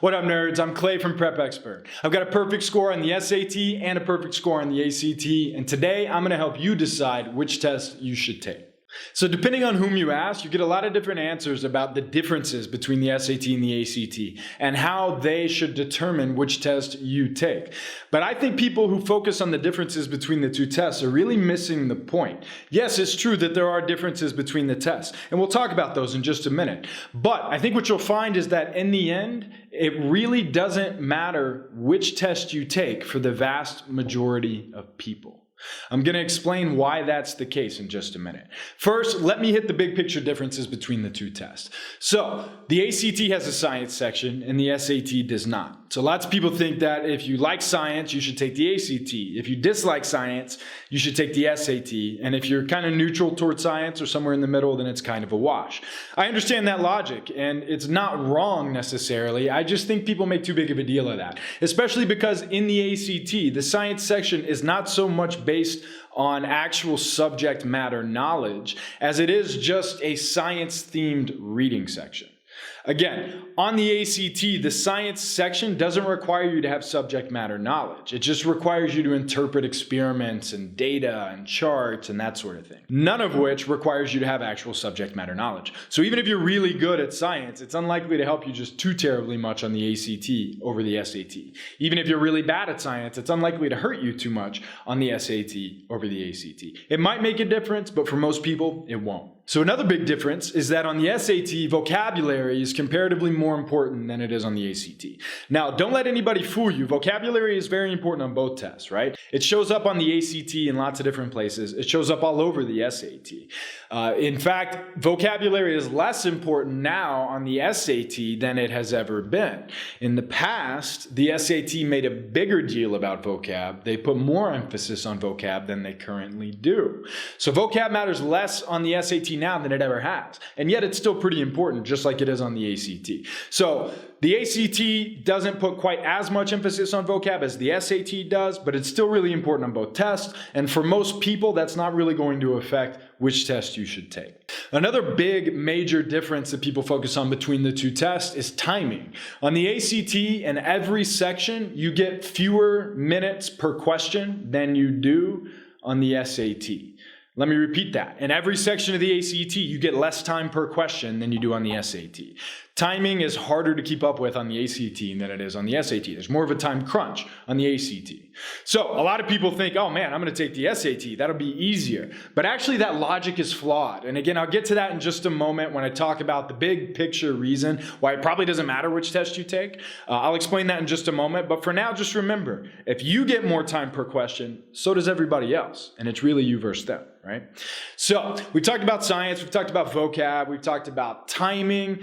What up, nerds? I'm Clay from Prep Expert. I've got a perfect score on the SAT and a perfect score on the ACT, and today I'm going to help you decide which test you should take. So depending on whom you ask, you get a lot of different answers about the differences between the SAT and the ACT and how they should determine which test you take. But I think people who focus on the differences between the two tests are really missing the point. Yes, it's true that there are differences between the tests, and we'll talk about those in just a minute. But I think what you'll find is that in the end, it really doesn't matter which test you take for the vast majority of people. I'm going to explain why that's the case in just a minute. First, let me hit the big picture differences between the two tests. So, the ACT has a science section and the SAT does not. So lots of people think that if you like science, you should take the ACT. If you dislike science, you should take the SAT. And if you're kind of neutral towards science or somewhere in the middle, then it's kind of a wash. I understand that logic, and it's not wrong necessarily. I just think people make too big of a deal of that, especially because in the ACT, the science section is not so much based on actual subject matter knowledge as it is just a science-themed reading section. Again, on the ACT, the science section doesn't require you to have subject matter knowledge. It just requires you to interpret experiments and data and charts and that sort of thing. None of which requires you to have actual subject matter knowledge. So even if you're really good at science, it's unlikely to help you just too terribly much on the ACT over the SAT. Even if you're really bad at science, it's unlikely to hurt you too much on the SAT over the ACT. It might make a difference, but for most people, it won't. So another big difference is that on the SAT, vocabulary is comparatively more important than it is on the ACT. Now, don't let anybody fool you. Vocabulary is very important on both tests, right? It shows up on the ACT in lots of different places. It shows up all over the SAT. In fact, vocabulary is less important now on the SAT than it has ever been. In the past, the SAT made a bigger deal about vocab. They put more emphasis on vocab than they currently do. So vocab matters less on the SAT now than it ever has. And yet it's still pretty important, just like it is on the ACT. So the ACT doesn't put quite as much emphasis on vocab as the SAT does, but it's still really important on both tests. And for most people, that's not really going to affect which test you should take. Another big major difference that people focus on between the two tests is timing. On the ACT, in every section, you get fewer minutes per question than you do on the SAT. Let me repeat that. In every section of the ACT, you get less time per question than you do on the SAT. Timing is harder to keep up with on the ACT than it is on the SAT. There's more of a time crunch on the ACT. So a lot of people think, oh man, I'm going to take the SAT. That'll be easier. But actually that logic is flawed. And again, I'll get to that in just a moment when I talk about the big picture reason why it probably doesn't matter which test you take. I'll explain that in just a moment. But for now, just remember, if you get more time per question, so does everybody else. And it's really you versus them, right? So we talked about science. We've talked about vocab. We've talked about timing.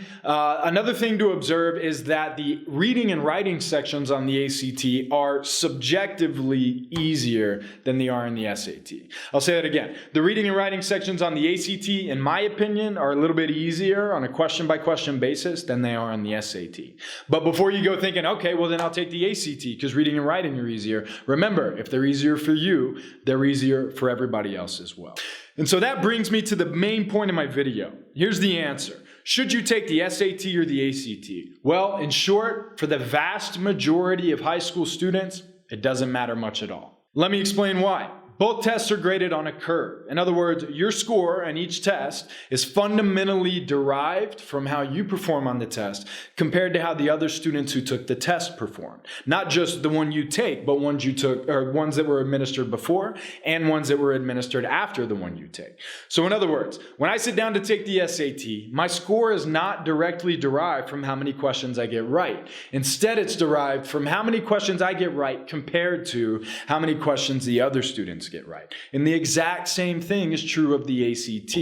Another thing to observe is that the reading and writing sections on the ACT are subjectively easier than they are in the SAT. I'll say that again. The reading and writing sections on the ACT, in my opinion, are a little bit easier on a question-by-question basis than they are on the SAT. But before you go thinking, okay, well then I'll take the ACT because reading and writing are easier, remember, if they're easier for you, they're easier for everybody else as well. And so that brings me to the main point of my video. Here's the answer. Should you take the SAT or the ACT? Well, in short, for the vast majority of high school students, it doesn't matter much at all. Let me explain why. Both tests are graded on a curve. In other words, your score on each test is fundamentally derived from how you perform on the test compared to how the other students who took the test performed. Not just the one you take, but ones you took, or ones that were administered before and ones that were administered after the one you take. So in other words, when I sit down to take the SAT, my score is not directly derived from how many questions I get right. Instead, it's derived from how many questions I get right compared to how many questions the other students get right. And the exact same thing is true of the ACT.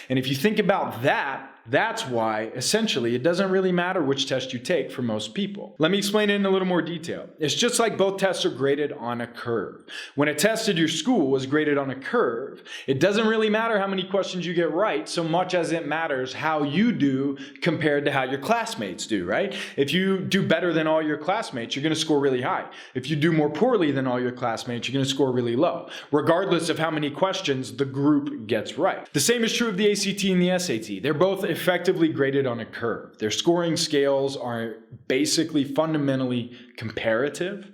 And if you think about that, That's why, essentially, it doesn't really matter which test you take for most people. Let me explain it in a little more detail. It's just like both tests are graded on a curve. When a test at your school is graded on a curve, it doesn't really matter how many questions you get right so much as it matters how you do compared to how your classmates do, right? If you do better than all your classmates, you're going to score really high. If you do more poorly than all your classmates, you're going to score really low, regardless of how many questions the group gets right. The same is true of the ACT and the SAT. They're both effectively graded on a curve. Their scoring scales are basically fundamentally comparative.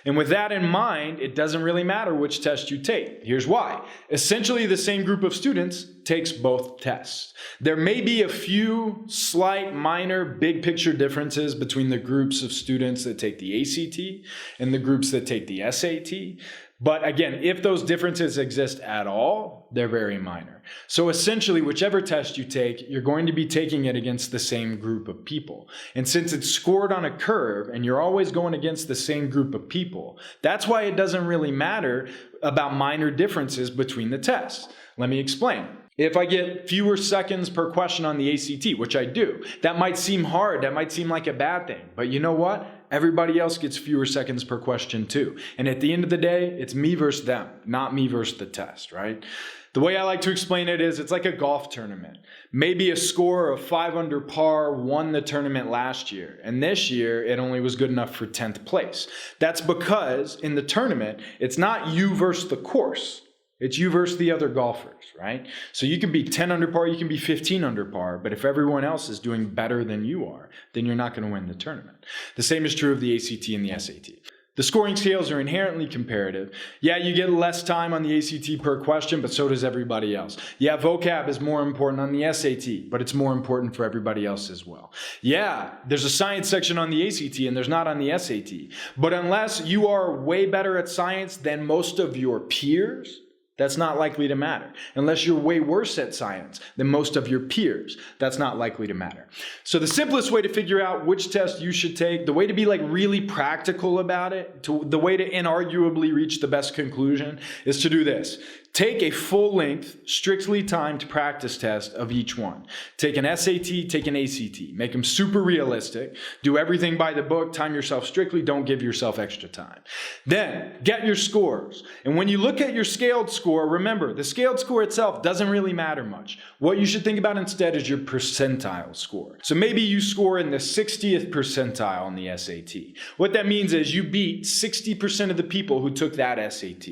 And with that in mind, it doesn't really matter which test you take. Here's why. Essentially, the same group of students takes both tests. There may be a few slight, minor, big picture differences between the groups of students that take the ACT and the groups that take the SAT. But again, if those differences exist at all, they're very minor. So essentially, whichever test you take, you're going to be taking it against the same group of people. And since it's scored on a curve and you're always going against the same group of people, that's why it doesn't really matter about minor differences between the tests. Let me explain. If I get fewer seconds per question on the ACT, which I do, that might seem hard, that might seem like a bad thing. But you know what? Everybody else gets fewer seconds per question too. And at the end of the day, it's me versus them, not me versus the test, right? The way I like to explain it is it's like a golf tournament. Maybe a score of 5 under par won the tournament last year, and this year it only was good enough for 10th place. That's because in the tournament, it's not you versus the course. It's you versus the other golfers, right? So you can be 10 under par, you can be 15 under par, but if everyone else is doing better than you are, then you're not going to win the tournament. The same is true of the ACT and the SAT. The scoring scales are inherently comparative. Yeah, you get less time on the ACT per question, but so does everybody else. Yeah, vocab is more important on the SAT, but it's more important for everybody else as well. Yeah, there's a science section on the ACT and there's not on the SAT. But unless you are way better at science than most of your peers, that's not likely to matter. Unless you're way worse at science than most of your peers, that's not likely to matter. So the simplest way to figure out which test you should take, the way to be like really practical about it, the way to inarguably reach the best conclusion is to do this. Take a full-length, strictly timed practice test of each one. Take an SAT, take an ACT. Make them super realistic. Do everything by the book. Time yourself strictly. Don't give yourself extra time. Then, get your scores. And when you look at your scaled score, remember, the scaled score itself doesn't really matter much. What you should think about instead is your percentile score. So maybe you score in the 60th percentile on the SAT. What that means is you beat 60% of the people who took that SAT.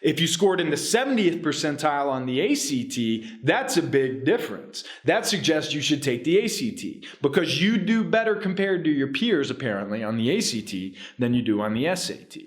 If you scored in the 70th percentile on the ACT, that's a big difference. That suggests you should take the ACT because you do better compared to your peers, apparently, on the ACT than you do on the SAT.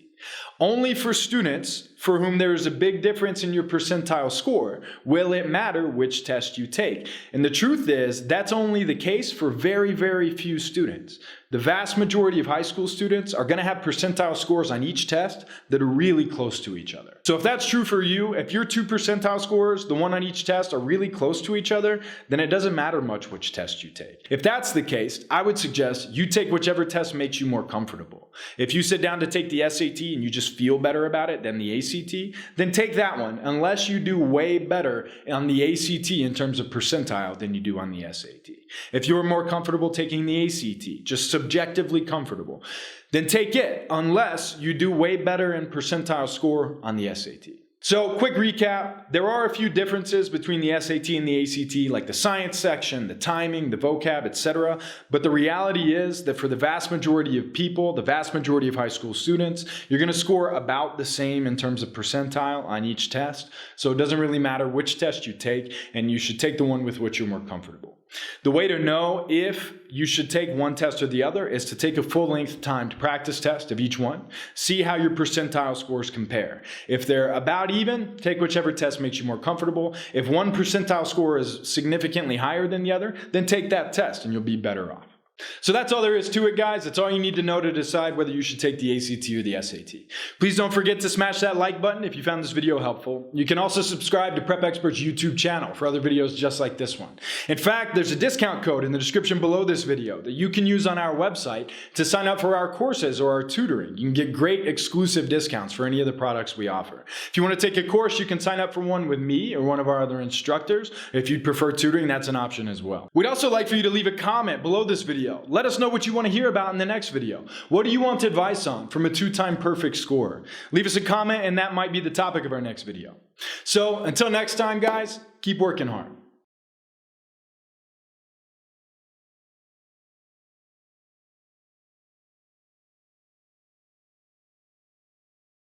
Only for students for whom there is a big difference in your percentile score will it matter which test you take. And the truth is, that's only the case for very, very few students. The vast majority of high school students are going to have percentile scores on each test that are really close to each other. So if that's true for you, if your 2 percentile scores, the one on each test, are really close to each other, then it doesn't matter much which test you take. If that's the case, I would suggest you take whichever test makes you more comfortable. If you sit down to take the SAT and you just feel better about it than the ACT, then take that one, unless you do way better on the ACT in terms of percentile than you do on the SAT. If you're more comfortable taking the ACT, just subjectively comfortable, then take it, unless you do way better in percentile score on the SAT. So, quick recap, there are a few differences between the SAT and the ACT, like the science section, the timing, the vocab, etc. But the reality is that for the vast majority of people, the vast majority of high school students, you're going to score about the same in terms of percentile on each test. So it doesn't really matter which test you take, and you should take the one with which you're more comfortable. The way to know if you should take one test or the other is to take a full-length timed practice test of each one. See how your percentile scores compare. If they're about even, take whichever test makes you more comfortable. If one percentile score is significantly higher than the other, then take that test and you'll be better off. So that's all there is to it, guys. That's all you need to know to decide whether you should take the ACT or the SAT. Please don't forget to smash that like button if you found this video helpful. You can also subscribe to Prep Expert's YouTube channel for other videos just like this one. In fact, there's a discount code in the description below this video that you can use on our website to sign up for our courses or our tutoring. You can get great exclusive discounts for any of the products we offer. If you want to take a course, you can sign up for one with me or one of our other instructors. If you'd prefer tutoring, that's an option as well. We'd also like for you to leave a comment below this video. Let us know what you want to hear about in the next video. What do you want advice on from a 2-time perfect scorer? Leave us a comment and that might be the topic of our next video. So until next time, guys, keep working hard.